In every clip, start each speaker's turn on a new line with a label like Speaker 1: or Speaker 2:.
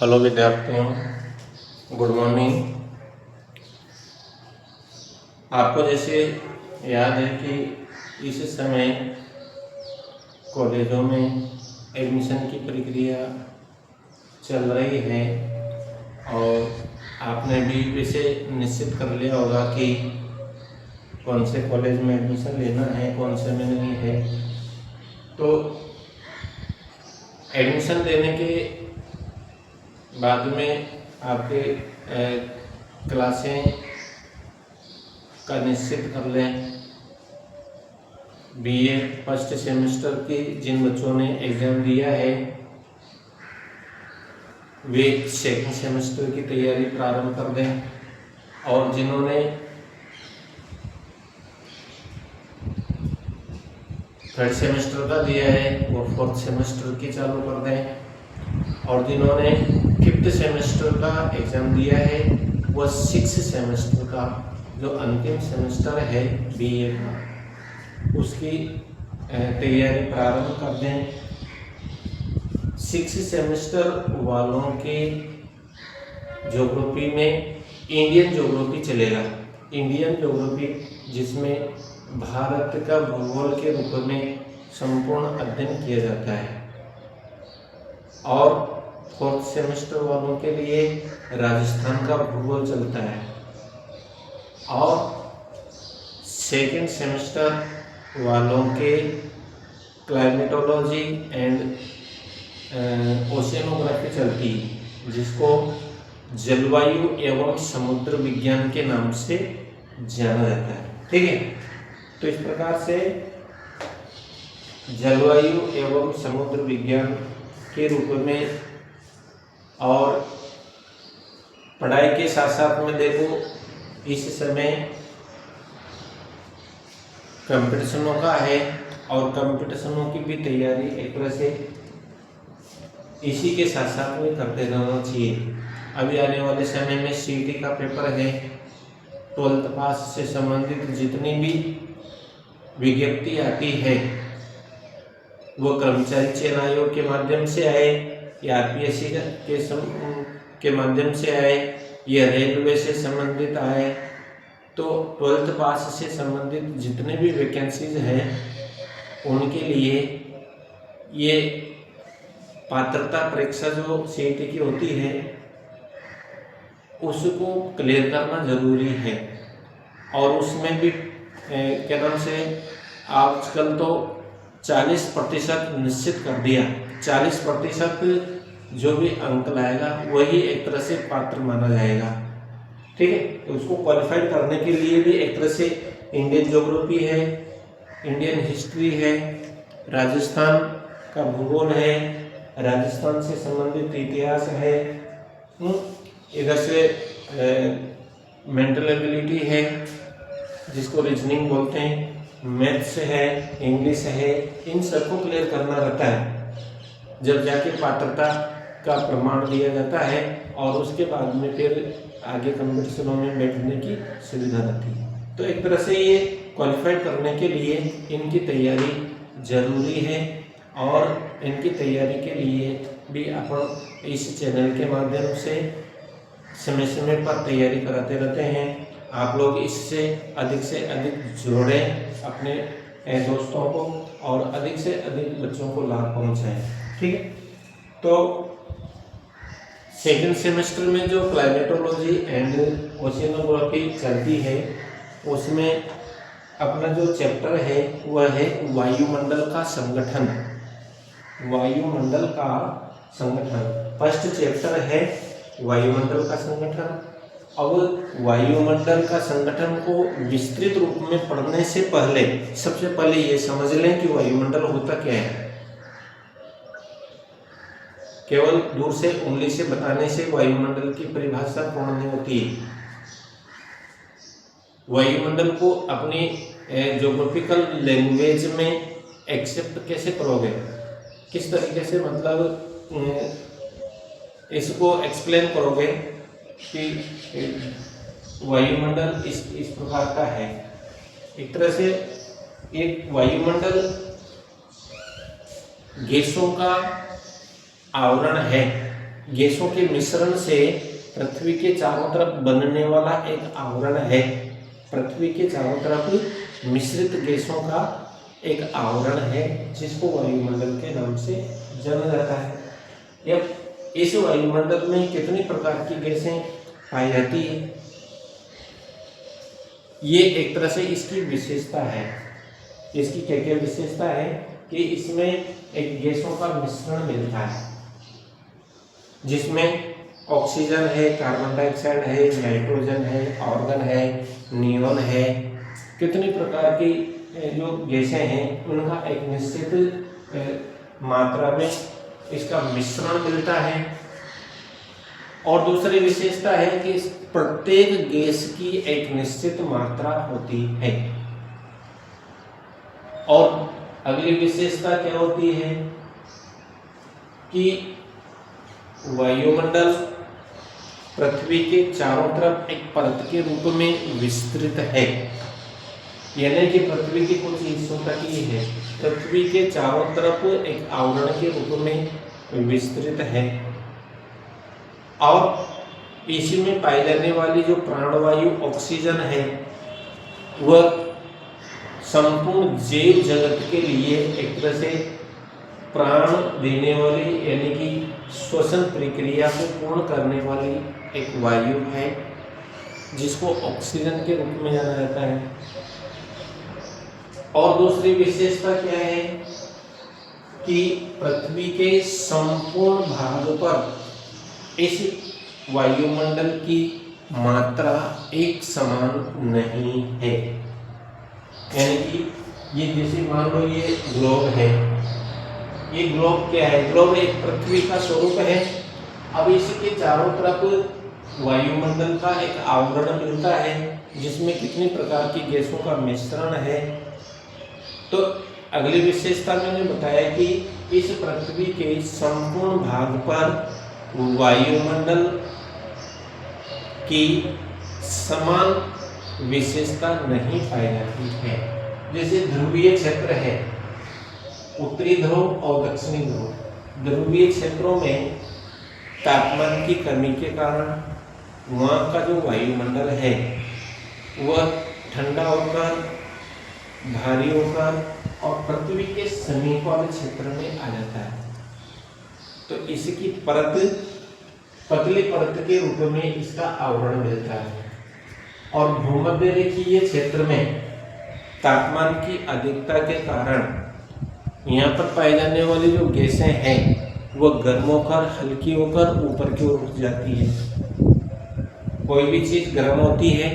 Speaker 1: Hello विद्यार्थियों, good morning. आपको जैसे याद है कि इस समय कॉलेजों में एडमिशन की प्रक्रिया चल रही है और आपने भी वैसे निश्चित कर लिया होगा कि कौन से कॉलेज में एडमिशन लेना है, कौन से में नहीं है। तो एडमिशन लेने के बाद में आपके क्लासें का निश्चित कर लें। बीए फर्स्ट सेमेस्टर की जिन बच्चों ने एग्ज़ाम दिया है वे सेकंड सेमेस्टर की तैयारी प्रारंभ कर दें, और जिन्होंने थर्ड सेमेस्टर का दिया है वो फोर्थ सेमेस्टर की चालू कर दें, और जिन्होंने फिफ्थ सेमेस्टर का एग्ज़ाम दिया है वह सिक्स सेमेस्टर का जो अंतिम सेमेस्टर है बीए का उसकी तैयारी प्रारंभ कर दें। सिक्स सेमेस्टर वालों के ज्योग्राफी में इंडियन ज्योग्राफी चलेगा। इंडियन ज्योग्राफी जिसमें भारत का भूगोल के रूप में संपूर्ण अध्ययन किया जाता है, और फोर्थ सेमेस्टर वालों के लिए राजस्थान का भूगोल चलता है, और सेकेंड सेमेस्टर वालों के क्लाइमेटोलॉजी एंड ओशियनोग्राफी चलती है, जिसको जलवायु एवं समुद्र विज्ञान के नाम से जाना जाता है। ठीक है, तो इस प्रकार से जलवायु एवं समुद्र विज्ञान के रूप में, और पढ़ाई के साथ साथ में देखो इस समय कंपटीशनों का है, और कंपटीशनों की भी तैयारी एक तरह से इसी के साथ साथ में करते रहना चाहिए। अभी आने वाले समय में सीटी का पेपर है, 12th पास से संबंधित जितनी भी विज्ञप्ति आती है वो कर्मचारी चयन आयोग के माध्यम से आए या आरपीएससी के माध्यम से आए या रेलवे से संबंधित आए, तो 12th पास से संबंधित जितने भी वैकेंसीज हैं उनके लिए ये पात्रता परीक्षा जो सीईटी की होती है उसको क्लियर करना जरूरी है। और उसमें भी क्या नाम से आजकल तो 40% निश्चित कर दिया। 40% जो भी अंक लाएगा वही एक तरह से पात्र माना जाएगा। ठीक है, तो उसको क्वालिफाइड करने के लिए भी एक तरह से इंडियन ज्योग्राफी है, इंडियन हिस्ट्री है, राजस्थान का भूगोल है, राजस्थान से संबंधित इतिहास है, इधर से मेंटल एबिलिटी है जिसको रीजनिंग बोलते हैं, मैथ्स है, इंग्लिश है, इन सबको क्लियर करना रहता है। जब जाके पात्रता का प्रमाण दिया जाता है और उसके बाद में फिर आगे कंपटीशनों में बैठने की सुविधा रहती है। तो एक तरह से ये क्वालिफाइड करने के लिए इनकी तैयारी जरूरी है, और इनकी तैयारी के लिए भी अपन इस चैनल के माध्यम से समय पर तैयारी कराते रहते हैं। आप लोग इससे अधिक जोड़ें अपने दोस्तों को, और अधिक से अधिक बच्चों को लाभ पहुंचाएं। ठीक है, तो सेकंड सेमेस्टर में जो क्लाइमेटोलॉजी एंड ओशियनोग्राफी चलती है उसमें अपना जो चैप्टर है वह है वायुमंडल का संगठन। वायुमंडल का संगठन फर्स्ट चैप्टर है, वायुमंडल का संगठन। अब वायुमंडल का संगठन को विस्तृत रूप में पढ़ने से पहले सबसे पहले ये समझ लें कि वायुमंडल होता क्या है। केवल दूर से उंगली से बताने से वायुमंडल की परिभाषा पूर्ण नहीं होती। वायुमंडल को अपनी ज्योग्राफिकल लैंग्वेज में एक्सेप्ट कैसे करोगे, किस तरीके से मतलब इसको एक्सप्लेन करोगे कि वायुमंडल इस प्रकार का है। एक तरह से एक वायुमंडल गैसों का आवरण है गैसों के मिश्रण से पृथ्वी के चारों तरफ बनने वाला एक आवरण है। पृथ्वी के चारों तरफ मिश्रित गैसों का एक आवरण है जिसको वायुमंडल के नाम से जाना जाता है। अब इस वायुमंडल में कितनी प्रकार की गैसें पाई जाती है, ये एक तरह से इसकी विशेषता है। इसकी क्या क्या विशेषता है कि इसमें एक गैसों का मिश्रण मिलता है जिसमें ऑक्सीजन है, कार्बन डाइऑक्साइड है, नाइट्रोजन है, ऑर्गन है, नियॉन है। कितनी प्रकार की जो गैसें हैं उनका एक निश्चित मात्रा में इसका मिश्रण मिलता है। और दूसरी विशेषता है कि प्रत्येक गैस की एक निश्चित मात्रा होती है। और अगली विशेषता क्या होती है कि वायुमंडल पृथ्वी के चारों तरफ एक परत के रूप में विस्तृत है। यानी कि पृथ्वी के कुछ हिस्सों तक ही है, पृथ्वी के चारों तरफ एक आवरण के रूप में विस्तृत है। और इसी में पाई जाने वाली जो प्राणवायु ऑक्सीजन है वह संपूर्ण जीव जगत के लिए एक तरह से प्राण देने वाली यानी कि श्वसन प्रक्रिया को पूर्ण करने वाली एक वायु है जिसको ऑक्सीजन के रूप में जाना जाता है। और दूसरी विशेषता क्या है कि पृथ्वी के संपूर्ण भाग पर इस वायुमंडल की मात्रा एक समान नहीं है। यानी कि ये जैसे मान लो ये ग्लोब है, ये ग्लोब क्या है, ग्लोब एक पृथ्वी का स्वरूप है। अब इसके चारों तरफ वायुमंडल का एक आवरण मिलता है जिसमें कितनी प्रकार की गैसों का मिश्रण है। तो अगली विशेषता मैंने बताया कि इस पृथ्वी के संपूर्ण भाग पर वायुमंडल की समान विशेषता नहीं पाई जाती है। जैसे ध्रुवीय क्षेत्र है, उत्तरी ध्रुव और दक्षिणी ध्रुव। ध्रुवीय क्षेत्रों में तापमान की कमी के कारण वहाँ का जो वायुमंडल है वह ठंडा होकर, भारी होकर और पृथ्वी के समीप वाले क्षेत्र में आ जाता है। तो इसकी परत पतली परत के रूप में इसका आवरण मिलता है। और भूमध्य रेखीय क्षेत्र में तापमान की अधिकता के कारण यहाँ पर पाई जाने वाली जो गैसें हैं वह गर्म होकर, हल्की होकर ऊपर की ओर उठ जाती है। कोई भी चीज गर्म होती है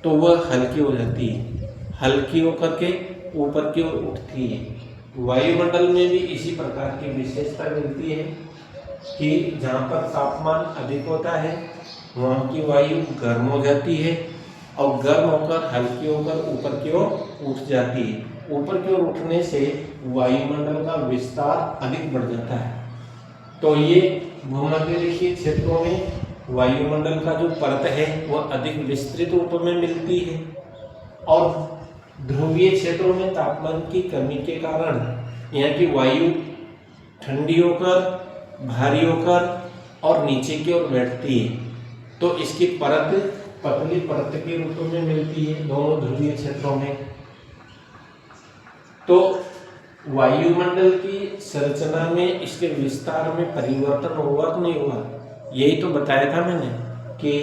Speaker 1: तो वह हल्की हो जाती है, हल्की होकर के ऊपर की ओर उठती है। वायुमंडल में भी इसी प्रकार की विशेषता मिलती है कि जहाँ पर तापमान अधिक होता है वहाँ की वायु गर्म हो जाती है और गर्म होकर, हल्की होकर ऊपर की ओर उठ जाती है। ऊपर की ओर उठने से वायुमंडल का विस्तार अधिक बढ़ जाता है। तो ये भूमध्य रेखीय क्षेत्रों में वायुमंडल का जो परत है वह अधिक विस्तृत रूप में मिलती है। और ध्रुवीय क्षेत्रों में तापमान की कमी के कारण यहाँ की वायु ठंडी होकर, भारी होकर और नीचे की ओर बैठती है। तो इसकी परत पतली परत के रूप में मिलती है दोनों ध्रुवीय क्षेत्रों में। तो वायुमंडल की संरचना में, इसके विस्तार में परिवर्तन हुआ कि नहीं हुआ, यही तो बताया था मैंने कि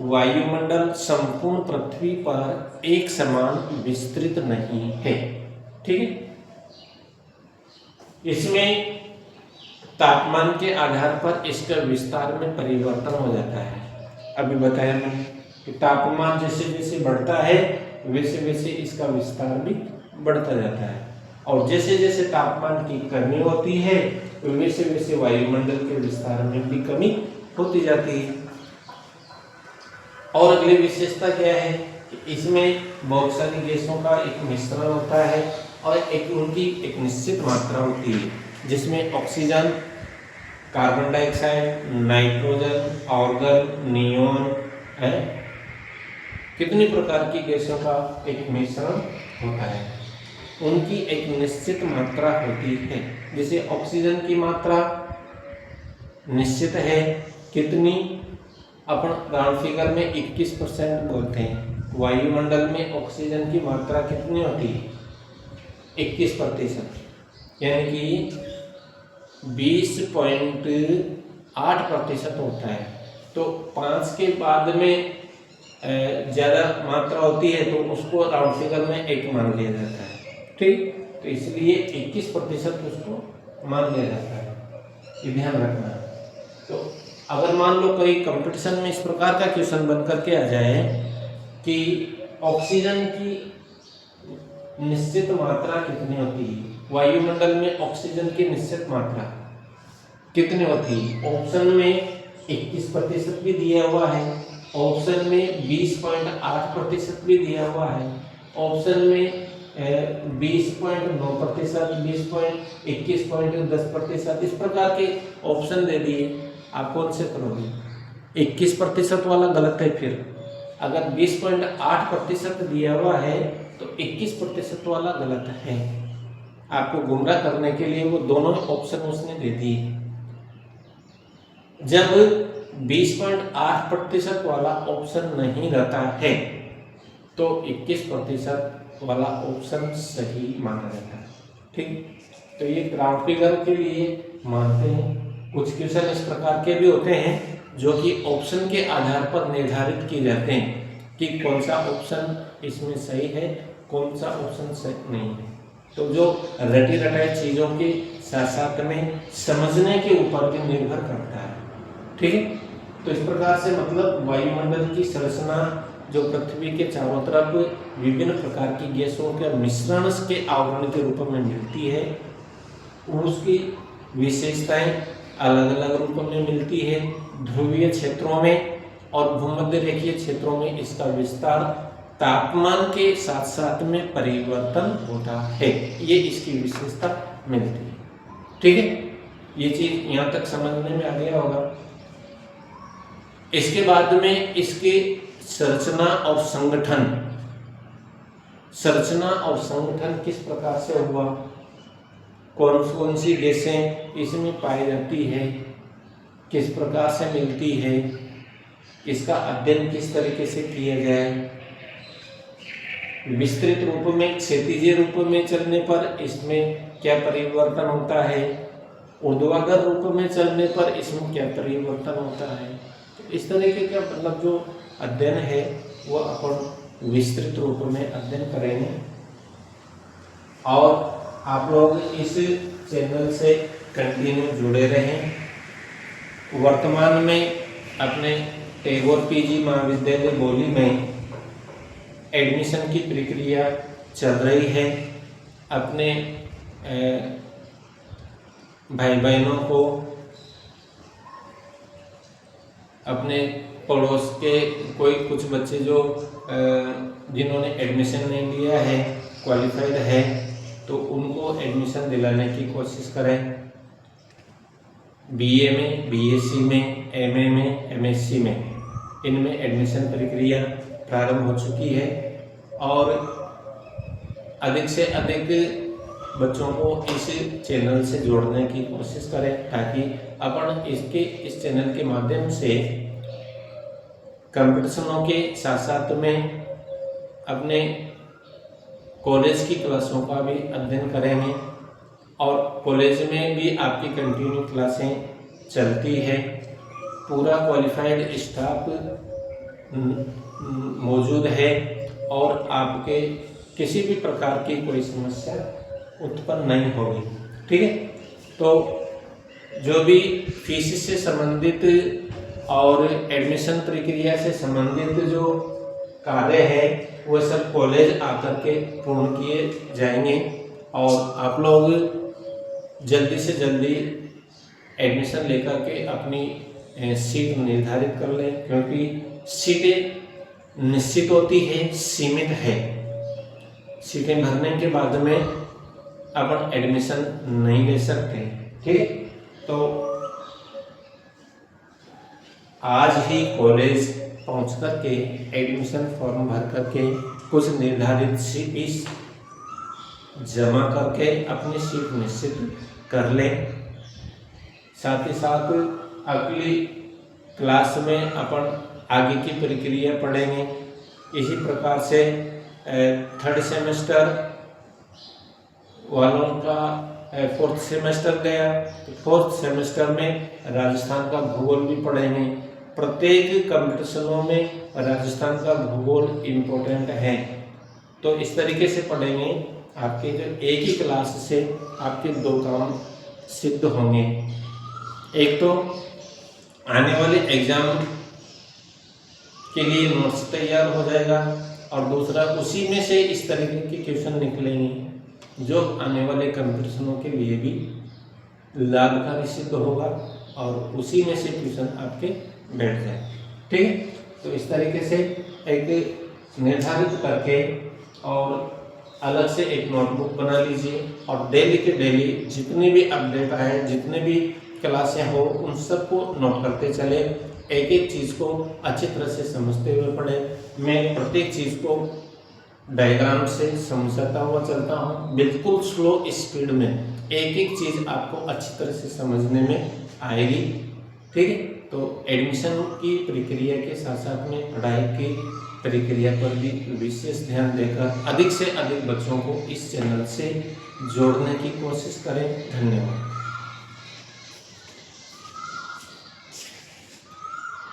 Speaker 1: वायुमंडल संपूर्ण पृथ्वी पर एक समान विस्तृत नहीं है। ठीक है, इसमें तापमान के आधार पर इसका विस्तार में परिवर्तन हो जाता है। अभी बताया मैंने कि तापमान जैसे जैसे बढ़ता है वैसे वैसे इसका विस्तार भी बढ़ता जाता है। और जैसे जैसे तापमान की कमी होती है वैसे वैसे वायुमंडल के विस्तार में भी कमी होती जाती है। और अगली विशेषता क्या है कि इसमें बहुत सारी गैसों का एक मिश्रण होता है और एक उनकी एक निश्चित मात्रा होती है जिसमें oxygen, carbon dioxide, nitrogen, organ, neon है। कितनी प्रकार की गैसों का एक मिश्रण होता है, उनकी एक निश्चित मात्रा होती है। जैसे ऑक्सीजन की मात्रा निश्चित है कितनी, अपन राउंड फिगर में 21% बोलते हैं। वायुमंडल में ऑक्सीजन की मात्रा कितनी होती है? 21%, यानी कि 20.8% होता है। तो 5 के बाद में ज़्यादा मात्रा होती है तो उसको राउंड फिगर में 1 मान लिया जाता है, ठीक। तो इसलिए 21% उसको मान लिया जाता है, ये ध्यान रखना। तो अगर मान लो कोई कंपटीशन में इस प्रकार का क्वेश्चन बन करके आ जाए कि ऑक्सीजन की निश्चित मात्रा कितनी होती है, वायुमंडल में ऑक्सीजन की निश्चित मात्रा कितनी होती है, ऑप्शन में 21% भी दिया हुआ है, ऑप्शन में 20.8% भी दिया हुआ है, ऑप्शन में 20.9%, 21.10%, इस प्रकार के ऑप्शन दे दिए। आप कौन से करोगे? 21% वाला गलत है। फिर अगर 20.8% दिया हुआ है तो 21% वाला गलत है। आपको गुमराह करने के लिए वो दोनों ऑप्शन उसने दे दिए। जब 20.8% वाला ऑप्शन नहीं रहता है तो 21% वाला ऑप्शन सही माना जाता है, ठीक। तो ये ग्राउंड फिगर के लिए मानते हैं। कुछ क्वेश्चन इस प्रकार के भी होते हैं जो कि ऑप्शन के आधार पर निर्धारित किए जाते हैं कि कौन सा ऑप्शन इसमें सही है, कौन सा ऑप्शन सही नहीं है। तो जो रटी रटाई चीज़ों के साथ साथ में समझने के ऊपर भी निर्भर करता है, ठीक है। तो इस प्रकार से मतलब वायुमंडल की संरचना जो पृथ्वी के चारों तरफ विभिन्न प्रकार की गैसों के मिश्रण के आवरण के रूप में मिलती है, उसकी विशेषताएं अलग अलग रूपों में मिलती है। ध्रुवीय क्षेत्रों में और भूमध्य रेखीय क्षेत्रों में इसका विस्तार तापमान के साथ साथ में परिवर्तन होता है, ये इसकी विशेषता मिलती है, ठीक है। ये चीज यहाँ तक समझने में आ गया होगा। इसके बाद में इसके संरचना और संगठन, संरचना और संगठन किस प्रकार से हुआ, कौन कौन सी गैसें इसमें पाई जाती है, किस प्रकार से मिलती है, इसका अध्ययन किस तरीके से किया जाए। विस्तृत रूप में क्षैतिज रूप में चलने पर इसमें क्या परिवर्तन होता है, ऊर्ध्वाधर रूप में चलने पर इसमें क्या परिवर्तन होता है। तो इस तरीके का मतलब जो अध्ययन है वो अपन विस्तृत रूप में अध्ययन करेंगे। और आप लोग इस चैनल से कंटिन्यू जुड़े रहें। वर्तमान में अपने टैगोर पीजी महाविद्यालय बोली में एडमिशन की प्रक्रिया चल रही है। अपने भाई बहनों को, अपने पड़ोस के कोई कुछ बच्चे जो जिन्होंने एडमिशन नहीं लिया है, क्वालिफाइड है, तो उनको एडमिशन दिलाने की कोशिश करें। बीए में, बीएससी में, एमए में, एमएससी में, इनमें एडमिशन प्रक्रिया प्रारंभ हो चुकी है। और अधिक से अधिक बच्चों को इस चैनल से जोड़ने की कोशिश करें ताकि अपन इस चैनल के माध्यम से कंपटीशनों के साथ साथ में अपने कॉलेज की क्लासों का भी अध्ययन करेंगे। और कॉलेज में भी आपकी कंटिन्यू क्लासें चलती है। पूरा क्वालिफाइड स्टाफ मौजूद है और आपके किसी भी प्रकार की कोई समस्या उत्पन्न नहीं होगी, ठीक है। तो जो भी फीस से संबंधित और एडमिशन प्रक्रिया से संबंधित जो कार्य है वो सब कॉलेज आकर के पूर्ण किए जाएंगे। और आप लोग जल्दी से जल्दी एडमिशन लेकर के अपनी सीट निर्धारित कर लें, क्योंकि सीटें निश्चित होती है, सीमित है। सीटें भरने के बाद में अपन एडमिशन नहीं ले सकते, ठीक है। तो आज ही कॉलेज पहुंच करके एडमिशन फॉर्म भर करके कुछ निर्धारित फीस जमा करके अपनी सीट निश्चित कर लें। साथ ही साथ अगली क्लास में अपन आगे की प्रक्रिया पढ़ेंगे। इसी प्रकार से थर्ड सेमेस्टर वालों का फोर्थ सेमेस्टर गया, तो फोर्थ सेमेस्टर में राजस्थान का भूगोल भी पढ़ेंगे। प्रत्येक कंपटीशनों में राजस्थान का भूगोल इम्पोर्टेंट है, तो इस तरीके से पढ़ेंगे आपके जो एक ही क्लास से आपके दो काम सिद्ध होंगे। एक तो आने वाले एग्जाम के लिए नोट्स तैयार हो जाएगा, और दूसरा उसी में से इस तरीके के क्वेश्चन निकलेंगे जो आने वाले कंपटीशनों के लिए भी लाभकारी सिद्ध होगा, और उसी में से क्वेश्चन आपके बैठ जाए। ठीक है, तो इस तरीके से एक निर्धारित करके और अलग से एक नोटबुक बना लीजिए, और डेली के डेली जितनी भी अपडेट आए, जितने भी क्लासें हो, उन सबको नोट करते चले। एक एक चीज़ को अच्छी तरह से समझते हुए पढ़ें। मैं प्रत्येक चीज़ को डायग्राम से समझाता हुआ चलता हूँ, बिल्कुल स्लो स्पीड में। एक एक चीज़ आपको अच्छी तरह से समझने में आएगी। ठीक है, तो एडमिशन की प्रक्रिया के साथ साथ में पढ़ाई की प्रक्रिया पर भी विशेष ध्यान देकर अधिक से अधिक बच्चों को इस चैनल से जोड़ने की कोशिश करें। धन्यवाद।